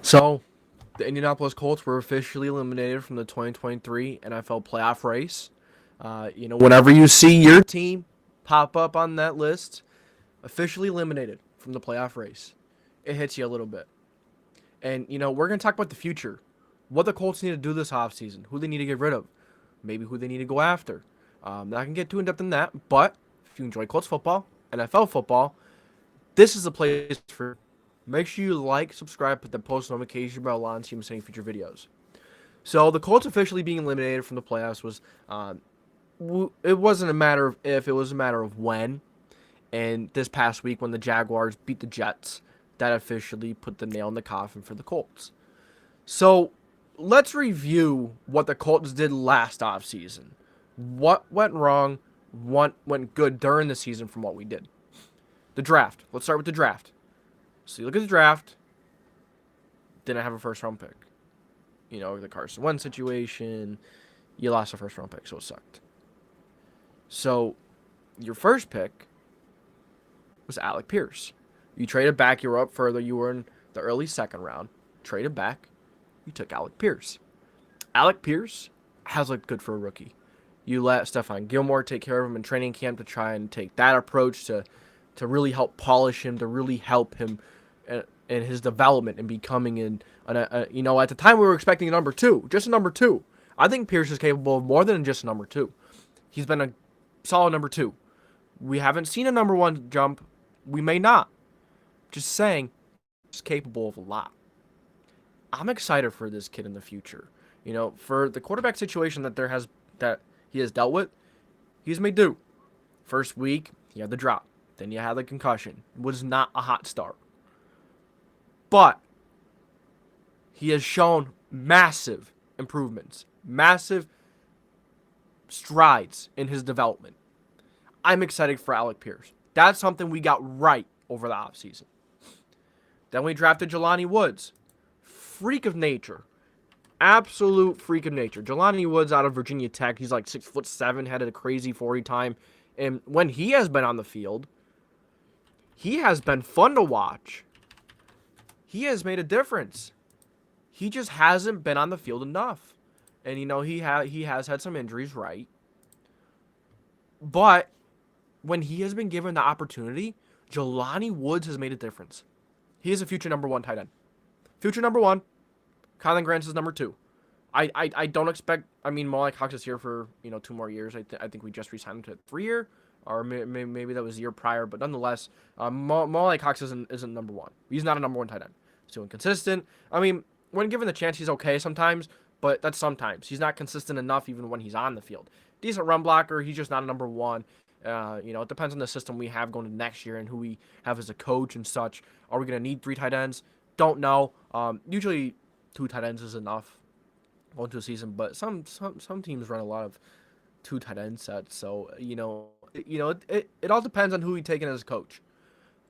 So, the Indianapolis Colts were officially eliminated from the 2023 NFL playoff race. Whenever you see your team pop up on that list, officially eliminated from the playoff race, it hits you a little bit. And, we're going to talk about the future. What the Colts need to do this offseason, who they need to get rid of, maybe who they need to go after. Not going to get too in-depth in that, but if you enjoy Colts football, NFL football, this is the place for. Make sure you like, subscribe, put the post notification bell on so you miss any future videos. So the Colts officially being eliminated from the playoffs was, it wasn't a matter of if, it was a matter of when. And this past week when the Jaguars beat the Jets, that officially put the nail in the coffin for the Colts. So let's review what the Colts did last offseason. What went wrong, what went good during the season from what we did. The draft. Let's start with the draft. So you look at the draft, didn't have a first-round pick. The Carson Wentz situation, you lost a first-round pick, so it sucked. So your first pick was Alec Pierce. You traded back, you were up further, you were in the early second round. Traded back, you took Alec Pierce. Alec Pierce has looked good for a rookie. You let Stephon Gilmore take care of him in training camp to try and take that approach to really help polish him, to really help him in his development and becoming at the time we were expecting a number two, just a number two. I think Pierce is capable of more than just a number two. He's been a solid number two. We haven't seen a number one jump. We may not. Just saying, he's capable of a lot. I'm excited for this kid in the future. For the quarterback situation that he has dealt with, he's made do. First week, he had the drop. Then you had the concussion. It was not a hot start. But he has shown massive improvements, massive strides in his development. I'm excited for Alec Pierce. That's something we got right over the offseason. Then we drafted Jelani Woods. Freak of nature. Absolute freak of nature. Jelani Woods out of Virginia Tech. He's like 6'7", had a crazy 40 time. And when he has been on the field, he has been fun to watch. He has made a difference. He just hasn't been on the field enough. And, he has had some injuries, right? But when he has been given the opportunity, Jelani Woods has made a difference. He is a future number one tight end. Future number one. Kylan Grant is number two. I don't expect. Molly Cox is here for 2 more years. I think we just re-signed him to a 3-year, or maybe that was the year prior. But nonetheless, Molly Cox isn't number one. He's not a number one tight end. He's too inconsistent. When given the chance, he's okay sometimes, but that's sometimes. He's not consistent enough even when he's on the field. Decent run blocker. He's just not a number one. It depends on the system we have going to next year and who we have as a coach and such. Are we going to need 3 tight ends? Don't know. Usually 2 tight ends is enough going to a season, but some teams run a lot of 2 tight end sets. So it all depends on who we take in as a coach.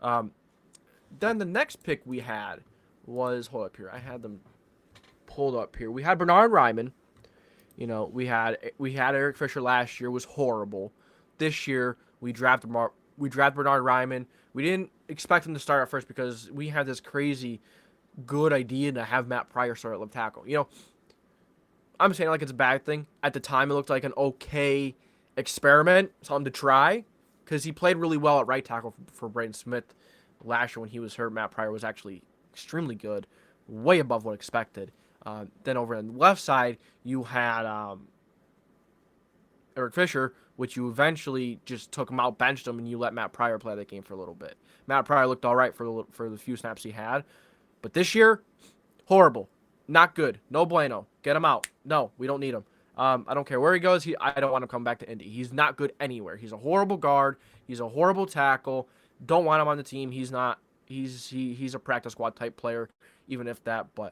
Then the next pick we had was, hold up here, I had them pulled up here. We had Bernhard Raimann. We had Eric Fisher last year, was horrible. This year we drafted Bernhard Raimann. We didn't expect him to start at first because we had this crazy good idea to have Matt Pryor start at left tackle. I'm saying like it's a bad thing. At the time, it looked like an okay experiment, something to try, because he played really well at right tackle for Braden Smith last year when he was hurt. Matt Pryor was actually extremely good, way above what expected. Then over on the left side, you had Eric Fisher, which you eventually just took him out, benched him, and you let Matt Pryor play that game for a little bit. Matt Pryor looked all right for the few snaps he had. But this year, horrible. Not good. No bueno. Get him out. No, we don't need him. I don't care where he goes. I don't want him coming back to Indy. He's not good anywhere. He's a horrible guard. He's a horrible tackle. Don't want him on the team. He's not. He's a practice squad type player, even if that. But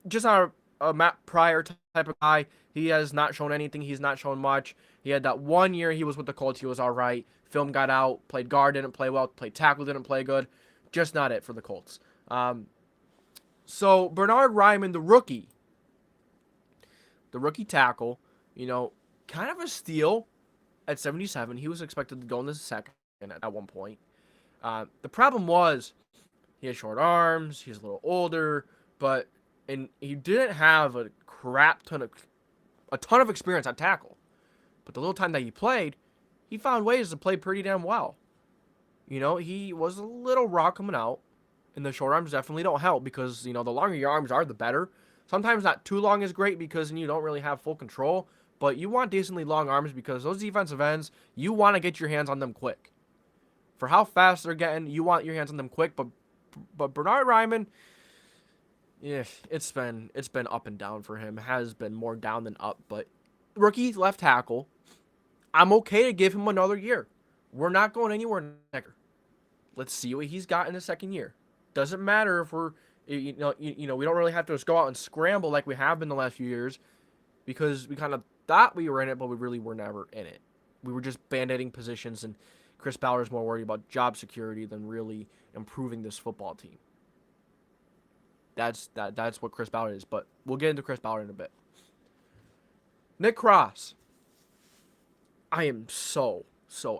just not a Matt Pryor type of guy. He has not shown anything. He's not shown much. He had that 1 year he was with the Colts. He was all right. Film got out. Played guard. Didn't play well. Played tackle. Didn't play good. Just not it for the Colts. So Bernhard Raimann, the rookie tackle, kind of a steal at 77. He was expected to go in the second at one point. The problem was he has short arms. He's a little older, but And he didn't have a ton of experience at tackle. But the little time that he played, he found ways to play pretty damn well. You know, he was a little raw coming out, and the short arms definitely don't help because, you know, the longer your arms are, the better. Sometimes not too long is great because you don't really have full control, but you want decently long arms because those defensive ends, you want to get your hands on them quick. For how fast they're getting, you want your hands on them quick, but Bernhard Raimann, yeah, it's been up and down for him. Has been more down than up, but rookie left tackle, I'm okay to give him another year. We're not going anywhere next year. Let's see what he's got in the second year. Doesn't matter if we're, we don't really have to just go out and scramble like we have been the last few years because we kind of thought we were in it, but we really were never in it. We were just band-aiding positions, and Chris Ballard is more worried about job security than really improving this football team. That's what Chris Ballard is, but we'll get into Chris Ballard in a bit. Nick Cross. I am so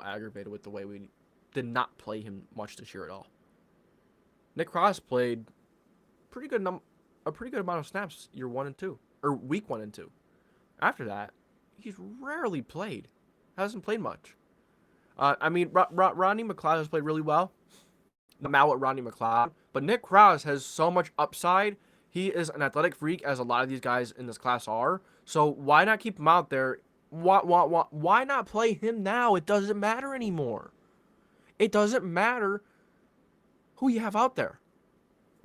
aggravated with the way we did not play him much this year at all. Nick Cross played a pretty good amount of snaps year 1 and 2, or week 1 and 2. After that, he's rarely played. Hasn't played much. Rodney McLeod has played really well. I'm out with Rodney McLeod, but Nick Cross has so much upside. He is an athletic freak, as a lot of these guys in this class are. So why not keep him out there? Why not play him now? It doesn't matter anymore. It doesn't matter who you have out there.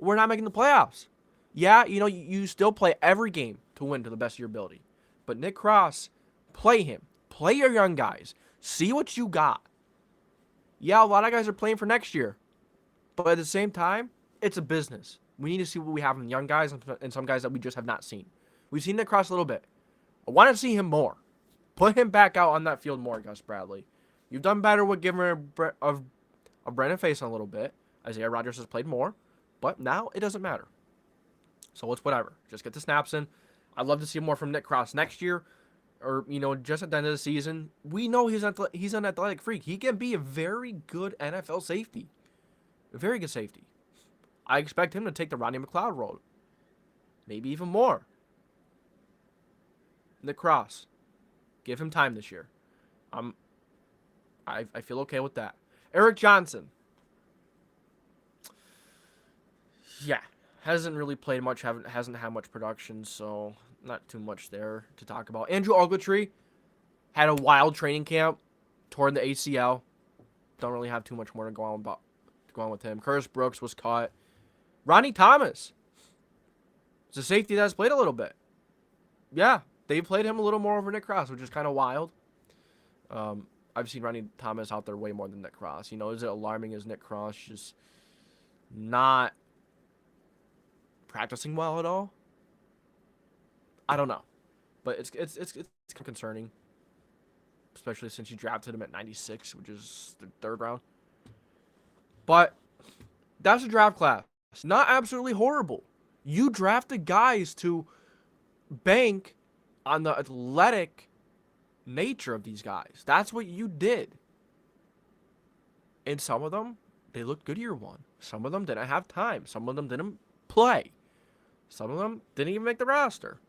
We're not making the playoffs. Yeah, you still play every game to win to the best of your ability. But Nick Cross, play him. Play your young guys. See what you got. Yeah, a lot of guys are playing for next year. But at the same time, it's a business. We need to see what we have in young guys and some guys that we just have not seen. We've seen Nick Cross a little bit. I want to see him more. Put him back out on that field more, Gus Bradley. You've done better with giving a Brennan Faison a little bit. Isaiah Rodgers has played more. But now it doesn't matter. So it's whatever. Just get the snaps in. I'd love to see more from Nick Cross next year. Or, just at the end of the season. We know he's an athletic freak. He can be a very good NFL safety. A very good safety. I expect him to take the Rodney McLeod role. Maybe even more. Nick Cross. Give him time this year. I feel okay with that. Eric Johnson. Yeah. Hasn't really played much. Hasn't had much production, so not too much there to talk about. Andrew Ogletree had a wild training camp. Tore the ACL. Don't really have too much more to go on with him. Curtis Brooks was caught. Ronnie Thomas. It's a safety that's played a little bit. Yeah, they played him a little more over Nick Cross, which is kind of wild. I've seen Ronnie Thomas out there way more than Nick Cross. Is it alarming as Nick Cross just not practicing well at all? I don't know, but it's concerning, especially since you drafted him at 96, which is the 3rd round. But that's a draft class. It's not absolutely horrible. You drafted guys to bank on the athletic nature of these guys. That's what you did. And some of them, they looked good year 1. Some of them didn't have time. Some of them didn't play. Some of them didn't even make the roster.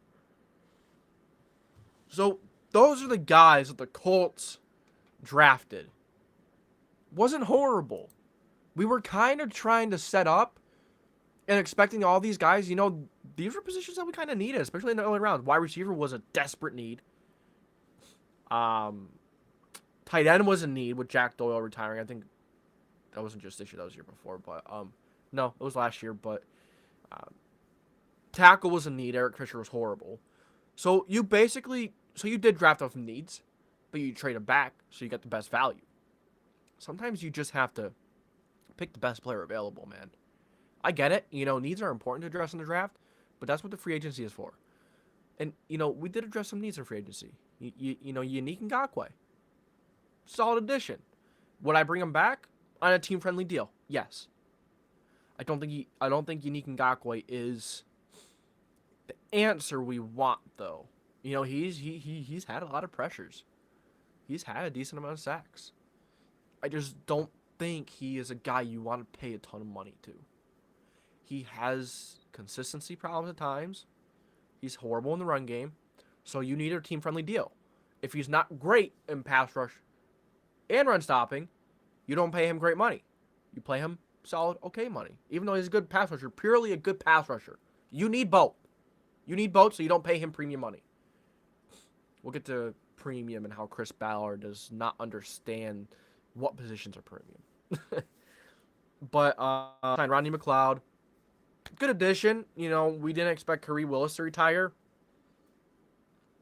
So those are the guys that the Colts drafted. Wasn't horrible. We were kind of trying to set up and expecting all these guys, these were positions that we kind of needed, especially in the early rounds. Wide receiver was a desperate need. Tight end was a need with Jack Doyle retiring. I think that wasn't just this year, that was the year before. But no, it was last year. But tackle was a need. Eric Fisher was horrible. So you did draft off needs, but you traded back so you got the best value. Sometimes you just have to pick the best player available, man. I get it. Needs are important to address in the draft, but that's what the free agency is for. And, we did address some needs in free agency. Unique Ngakoue. Solid addition. Would I bring him back on a team-friendly deal? Yes. I don't think Unique Ngakoue is the answer we want, though. He's had a lot of pressures. He's had a decent amount of sacks. I just don't think he is a guy you want to pay a ton of money to. He has consistency problems at times. He's horrible in the run game. So you need a team-friendly deal. If he's not great in pass rush and run stopping, you don't pay him great money. You pay him solid, okay money. Even though he's a good pass rusher, purely a good pass rusher. You need both. You need both so you don't pay him premium money. We'll get to premium and how Chris Ballard does not understand what positions are premium. But signed Rodney McLeod. Good addition. You know, we didn't expect Curry Willis to retire.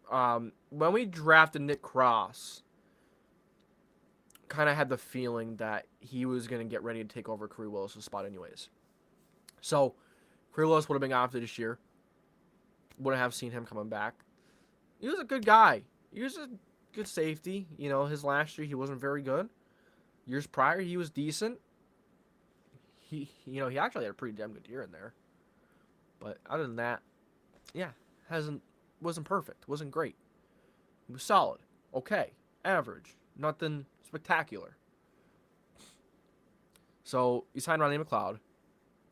When we drafted Nick Cross, kind of had the feeling that he was going to get ready to take over Curry Willis' spot anyways. So, Curry Willis would have been gone after this year. Wouldn't have seen him coming back. He was a good guy. He was a good safety. You know, his last year, he wasn't very good. Years prior, he was decent. He actually had a pretty damn good year in there. But other than that, yeah, wasn't perfect. Wasn't great. He was solid. Okay. Average. Nothing spectacular. So, you signed Rodney McLeod.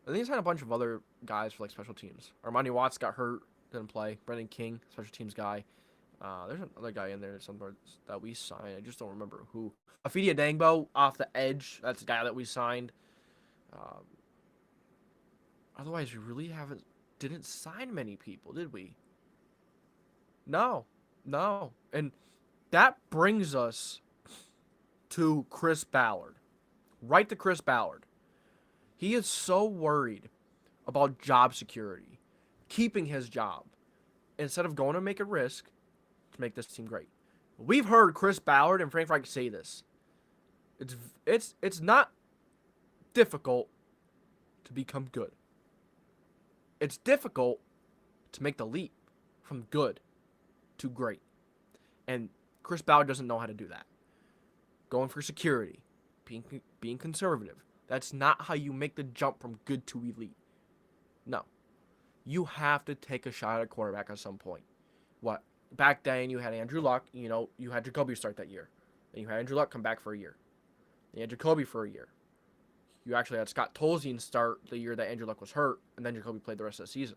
I think you signed a bunch of other guys for, like, special teams. Armani Watts got hurt. Didn't play. Brendan King, special teams guy. There's another guy in there somewhere that we signed. I just don't remember who. Afidi Adangbo off the edge. That's the guy that we signed. Otherwise, we really didn't sign many people, did we? No. And that brings us to Chris Ballard. Right to Chris Ballard. He is so worried about job security, keeping his job, instead of going to make a risk to make this team great. We've heard Chris Ballard and Frank Reich say this. It's not difficult to become good. It's difficult to make the leap from good to great. And Chris Ballard doesn't know how to do that. Going for security, being conservative. That's not how you make the jump from good to elite. No. You have to take a shot at quarterback at some point. What? Back then, you had Andrew Luck. You know, you had Jacoby start that year. Then you had Andrew Luck come back for a year. Then you had Jacoby for a year. You actually had Scott Tolzien start the year that Andrew Luck was hurt, and then Jacoby played the rest of the season.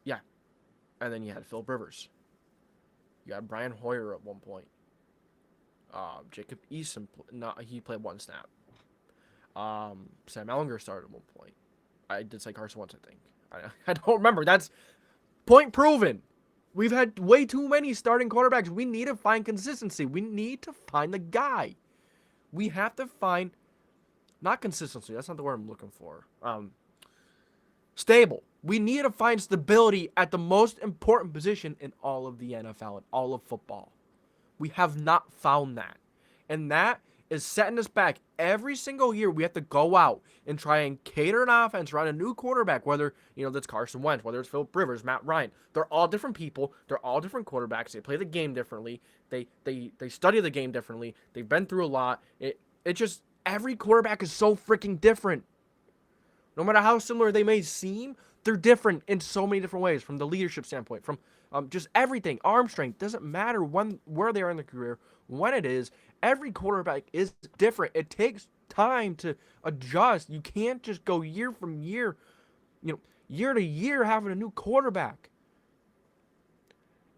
Yeah. And then you had Philip Rivers. You had Brian Hoyer at one point. Jacob Eason, he played one snap. Sam Ellinger started at one point. I did say Carson Wentz, I think. I don't remember. That's point proven. We've had way too many starting quarterbacks. We need to find consistency. We need to find the guy. We have to find, not consistency. That's not the word I'm looking for. Stable. We need to find stability at the most important position in all of the NFL and all of football. We have not found that. And that is setting us back. Every single year we have to go out and try and cater an offense around a new quarterback, whether, that's Carson Wentz, whether it's Philip Rivers, Matt Ryan. They're all different people. They're all different quarterbacks. They play the game differently. They study the game differently. They've been through a lot. It just, every quarterback is so freaking different. No matter how similar they may seem, they're different in so many different ways, from the leadership standpoint, from just everything. Arm strength, doesn't matter where they are in their career, when it is. Every quarterback is different. It takes time to adjust. You can't just go year from year, year to year having a new quarterback.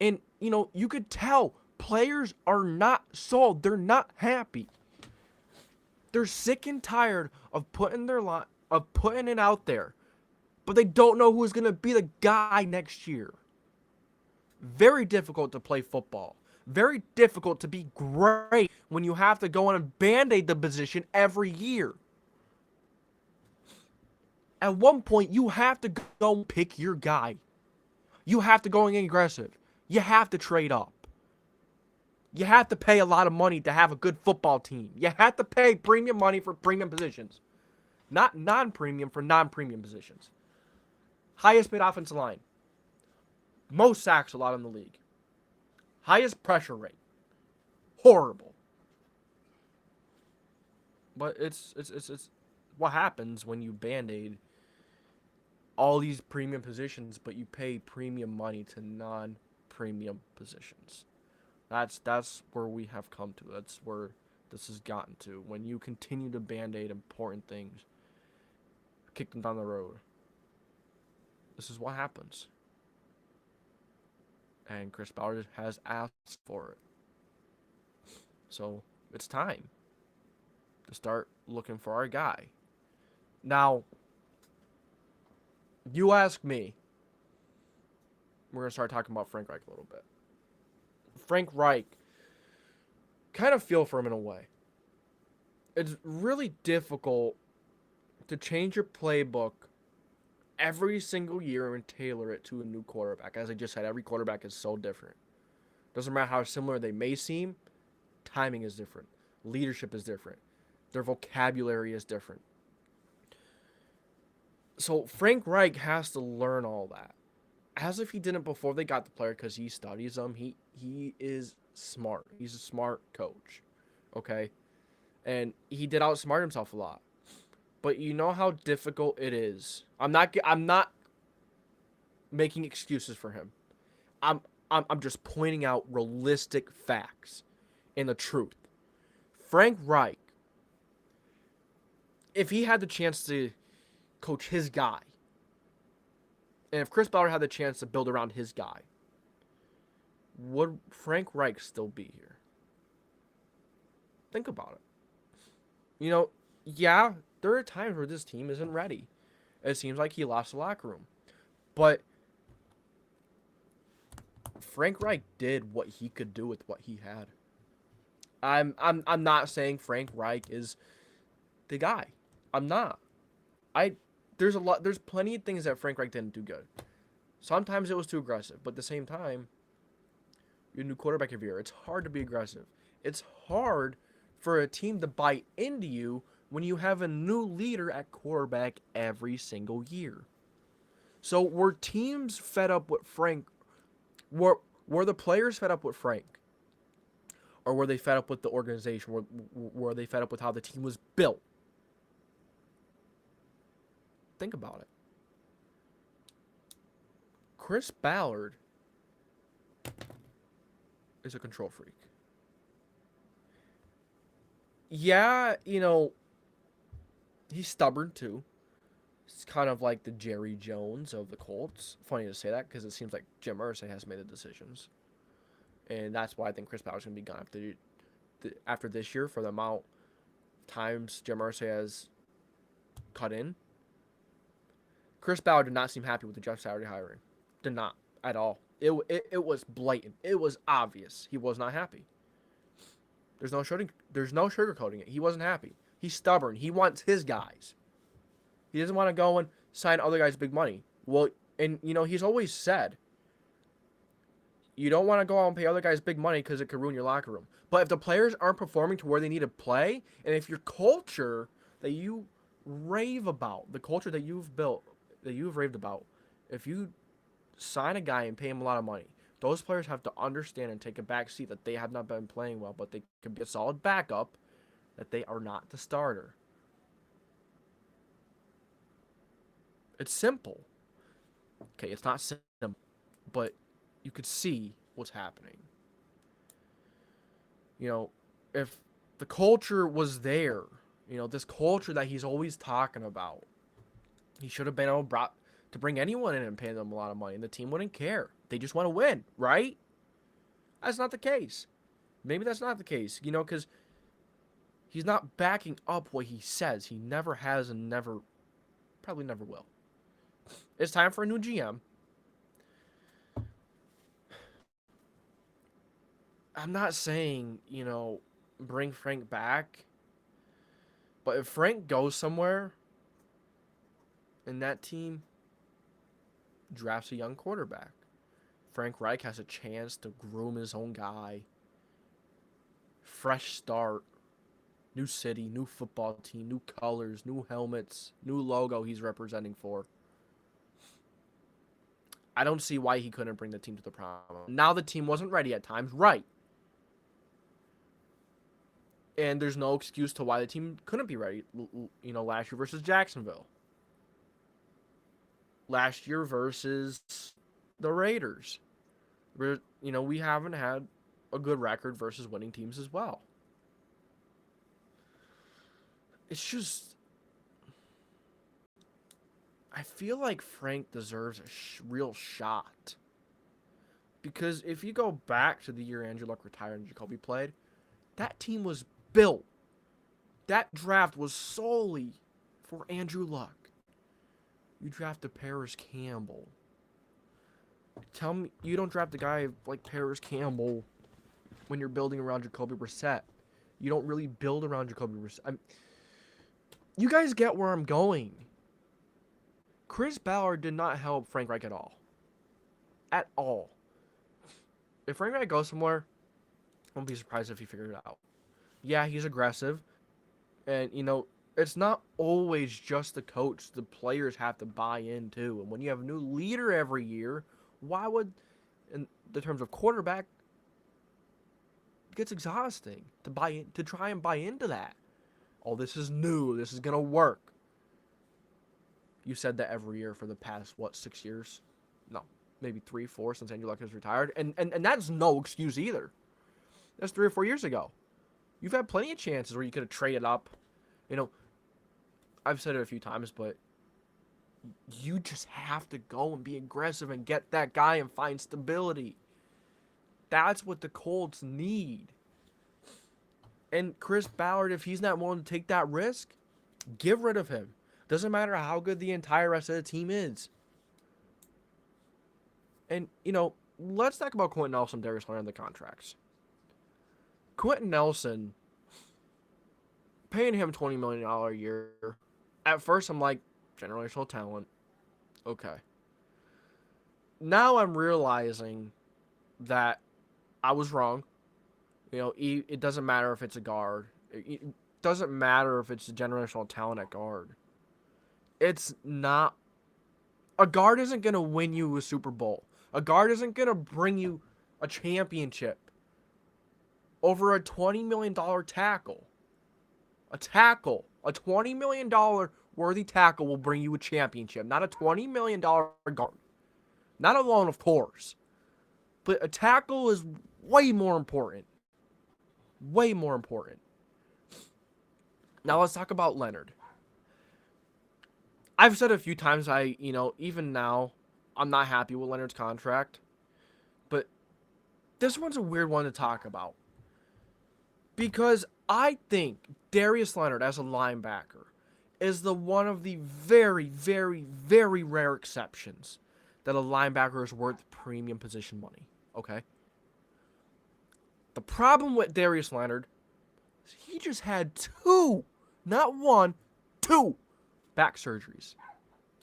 And, you could tell players are not sold. They're not happy. They're sick and tired of putting it out there, but they don't know who's going to be the guy next year. Very difficult to play football. Very difficult to be great when you have to go in and band-aid the position every year. At one point, you have to go pick your guy. You have to go and get aggressive. You have to trade up. You have to pay a lot of money to have a good football team. You have to pay premium money for premium positions. Not non-premium for non-premium positions. Highest paid offensive line. Most sacks allowed in the league. Highest pressure rate. Horrible. But it's what happens when you band-aid all these premium positions, but you pay premium money to non-premium positions. That's where we have come to. That's where this has gotten to. When you continue to band-aid important things, kick them down the road. This is what happens. And Chris Ballard has asked for it. So it's time to start looking for our guy. Now, you ask me. We're going to start talking about Frank Reich a little bit. Frank Reich, kind of feel for him in a way. It's really difficult to change your playbook every single year and tailor it to a new quarterback. As I just said, every quarterback is so different. Doesn't matter how similar they may seem, timing is different. Leadership is different. Their vocabulary is different. So Frank Reich has to learn all that. As if he didn't before they got the player, because he studies them. He is smart. He's a smart coach. Okay? And he did outsmart himself a lot. But you know how difficult it is. I'm not making excuses for him. I'm just pointing out realistic facts and the truth. Frank Reich, if he had the chance to coach his guy, and if Chris Ballard had the chance to build around his guy, would Frank Reich still be here? Think about it. You know, yeah, there are times where this team isn't ready. It seems like he lost the locker room. But Frank Reich did what he could do with what he had. I'm not saying Frank Reich is the guy. I'm not. There's plenty of things that Frank Reich didn't do good. Sometimes it was too aggressive, but at the same time, you're a new quarterback every year. It's hard to be aggressive. It's hard for a team to buy into you when you have a new leader at quarterback every single year. So were teams fed up with Frank? Were the players fed up with Frank? Or were they fed up with the organization? Were they fed up with how the team was built? Think about it. Chris Ballard is a control freak. Yeah, you know, he's stubborn too. It's kind of like the Jerry Jones of the Colts. Funny to say that because it seems like Jim Irsay has made the decisions. And that's why I think Chris Ballard's going to be gone after this year for the amount of times Jim Irsay has cut in. Chris Ballard did not seem happy with the Jeff Saturday hiring. Did not at all. It was blatant. It was obvious. He was not happy. There's no sugarcoating it. He wasn't happy. He's stubborn. He wants his guys. He doesn't want to go and sign other guys big money. Well, and you know, he's always said you don't want to go out and pay other guys big money because it could ruin your locker room. But if the players aren't performing to where they need to play, and if your culture that you rave about, the culture that you've built, that you've raved about, if you sign a guy and pay him a lot of money, those players have to understand and take a back seat that they have not been playing well, but they can be a solid backup, that they are not the starter. It's simple. Okay, it's not simple, but you could see what's happening. You know, if the culture was there, you know, this culture that he's always talking about, he should have been able to bring anyone in and pay them a lot of money, and the team wouldn't care. They just want to win, right? That's not the case. Maybe that's not the case, you know, because he's not backing up what he says. He never has and probably never will. It's time for a new GM. I'm not saying, you know, bring Frank back. But if Frank goes somewhere and that team drafts a young quarterback, Frank Reich has a chance to groom his own guy. Fresh start. New city, new football team, new colors, new helmets, new logo he's representing for. I don't see why he couldn't bring the team to the prom. Now the team wasn't ready at times, right? And there's no excuse to why the team couldn't be ready. You know, last year versus Jacksonville. Last year versus the Raiders. You know, we haven't had a good record versus winning teams as well. It's just, I feel like Frank deserves a real shot. Because if you go back to the year Andrew Luck retired and Jacoby played, that team was built. That draft was solely for Andrew Luck. You drafted Paris Campbell. Tell me you don't draft a guy like Paris Campbell when you're building around Jacoby Brissett. You don't really build around Jacoby Brissett. You guys get where I'm going. Chris Ballard did not help Frank Reich at all. At all. If Frank Reich goes somewhere, I won't be surprised if he figured it out. Yeah, he's aggressive. And, it's not always just the coach. The players have to buy in, too. And when you have a new leader every year, why would, in the terms of quarterback, it gets exhausting to try and buy into that. Oh, this is new. This is going to work. You said that every year for the past, 6 years? No, maybe 3, 4 since Andrew Luck has retired. And that's no excuse either. That's 3 or 4 years ago. You've had plenty of chances where you could have traded up. I've said it a few times, but you just have to go and be aggressive and get that guy and find stability. That's what the Colts need. And Chris Ballard, if he's not willing to take that risk, get rid of him. Doesn't matter how good the entire rest of the team is. And, let's talk about Quentin Nelson, Darius Leonard, and the contracts. Quentin Nelson, paying him $20 million a year. At first, I'm like, generational talent. Okay. Now I'm realizing that I was wrong. It doesn't matter if it's a guard. It doesn't matter if it's a generational talent at guard. It's not. A guard isn't going to win you a Super Bowl. A guard isn't going to bring you a championship over a $20 million tackle. A $20 million worthy tackle will bring you a championship, not a $20 million guard. Not alone, of course. But a tackle is way more important. Way more important. Now let's talk about Leonard. I've said a few times, even now, I'm not happy with Leonard's contract. But this one's a weird one to talk about. Because I think Darius Leonard, as a linebacker, is the one of the very, very, very rare exceptions that a linebacker is worth premium position money. Okay? The problem with Darius Leonard is he just had 2, not 1, 2 back surgeries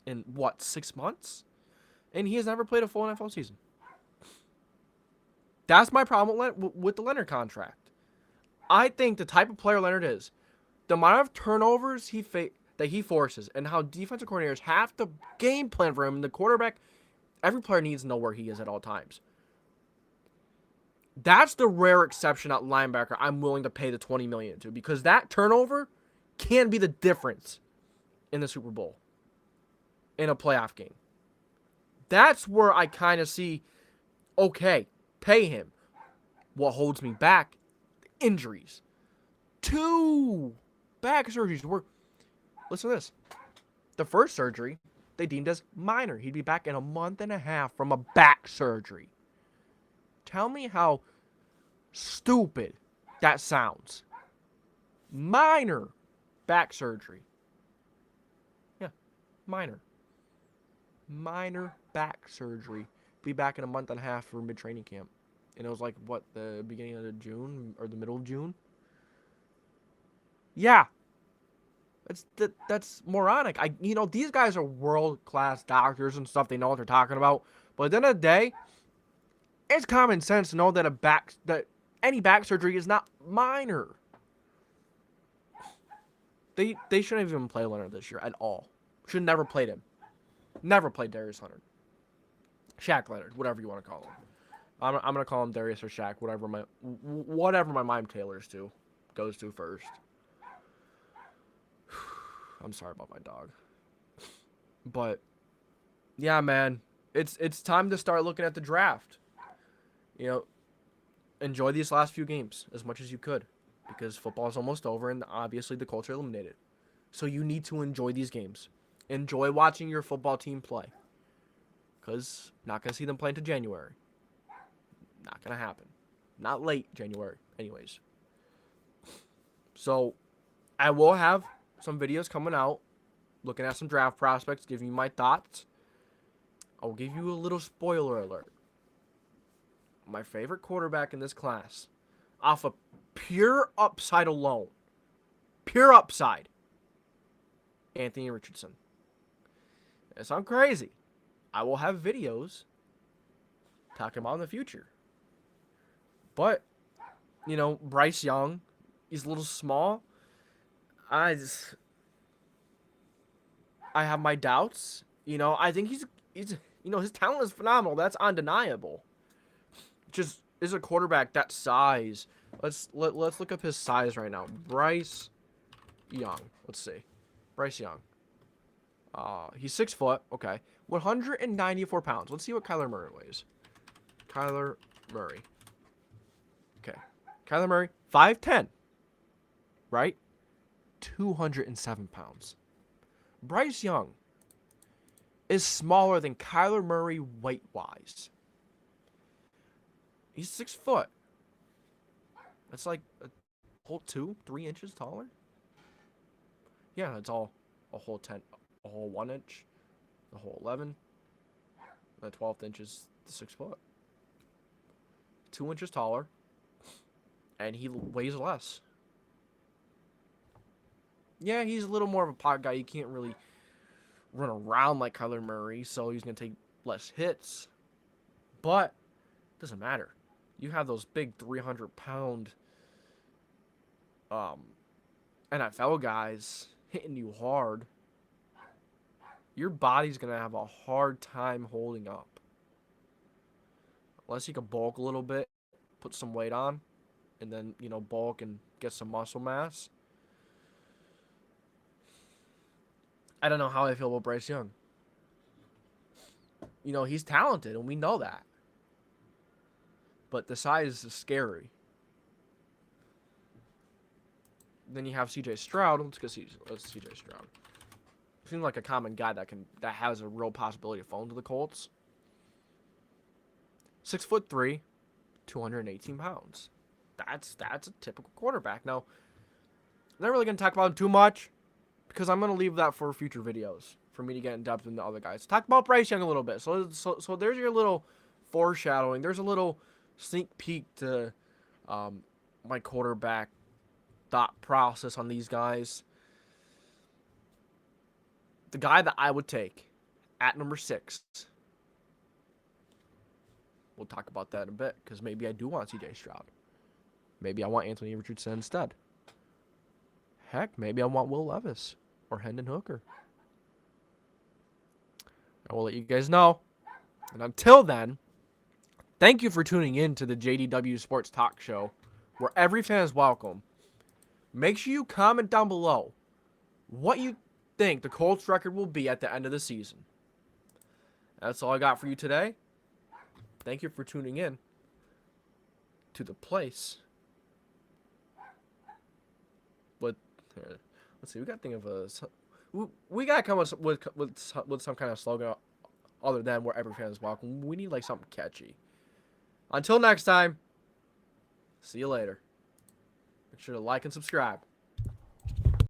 in 6 months? And he has never played a full NFL season. That's my problem with the Leonard contract. I think the type of player Leonard is, the amount of turnovers that he forces, and how defensive coordinators have to game plan for him, and the quarterback, every player needs to know where he is at all times. That's the rare exception at linebacker I'm willing to pay the $20 million to, because that turnover can be the difference in the Super Bowl, in a playoff game. That's where I kind of see, okay, pay him. What holds me back? Injuries. 2 back surgeries. Listen to this. The first surgery, they deemed as minor. He'd be back in a month and a half from a back surgery. Tell me how stupid that sounds. Minor back surgery. Yeah, minor. Minor back surgery. Be back in a month and a half for mid-training camp. And it was the beginning of June or the middle of June? Yeah. That's moronic. These guys are world-class doctors and stuff. They know what they're talking about. But at the end of the day, it's common sense to know that any back surgery is not minor. They shouldn't even play Leonard this year at all. Should never played him. Never played Darius Leonard. Shaq Leonard, whatever you want to call him. I'm gonna call him Darius or Shaq, whatever my mind goes to first. I'm sorry about my dog. But yeah, man, it's time to start looking at the draft. Enjoy these last few games as much as you could, because football is almost over and obviously the Colts are eliminated. So you need to enjoy these games. Enjoy watching your football team play. Because not going to see them play until January. Not going to happen. Not late January, anyways. So, I will have some videos coming out, looking at some draft prospects, giving you my thoughts. I'll give you a little spoiler alert. My favorite quarterback in this class, off of pure upside alone, pure upside, Anthony Richardson. It sounds crazy. I will have videos talking about in the future. But, you know, Bryce Young, he's a little small. I have my doubts. You know, I think he's his talent is phenomenal. That's undeniable. Just is a quarterback that size. Let's look up his size right now. Bryce Young. Let's see. Bryce Young. He's 6 foot. Okay. 194 pounds. Let's see what Kyler Murray weighs. Kyler Murray. Okay. Kyler Murray, 5'10". Right? 207 pounds. Bryce Young is smaller than Kyler Murray weight-wise. He's 6 foot. That's like a whole 2-3 inches taller. Yeah, it's all a whole 1 inch, the whole 11, the 12th inch is the 6 foot. 2 inches taller, and he weighs less. Yeah, he's a little more of a pocket guy. You can't really run around like Kyler Murray, so he's going to take less hits. But it doesn't matter. You have those big 300-pound NFL guys hitting you hard. Your body's going to have a hard time holding up. Unless you can bulk a little bit, put some weight on, and then, you know, bulk and get some muscle mass. I don't know how I feel about Bryce Young. You know, he's talented, and we know that. But the size is scary. Then you have C.J. Stroud. Let's C.J. Stroud. Seems like a common guy that has a real possibility of falling to the Colts. 6'3", 218 pounds. That's a typical quarterback. Now, I'm not really gonna talk about him too much because I'm gonna leave that for future videos for me to get in depth into other guys. Talk about Bryce Young a little bit. So there's your little foreshadowing. There's a little sneak peek to my quarterback thought process on these guys. The guy that I would take at number 6. We'll talk about that in a bit because maybe I do want C.J. Stroud. Maybe I want Anthony Richardson instead. Heck, maybe I want Will Levis or Hendon Hooker. I will let you guys know. And until then, thank you for tuning in to the JDW Sports Talk Show, where every fan is welcome. Make sure you comment down below what you think the Colts record will be at the end of the season. That's all I got for you today. Thank you for tuning in to the place. But let's see, we got to think of we got to come up with some kind of slogan other than where every fan is welcome. We need like something catchy. Until next time, see you later. Make sure to like and subscribe.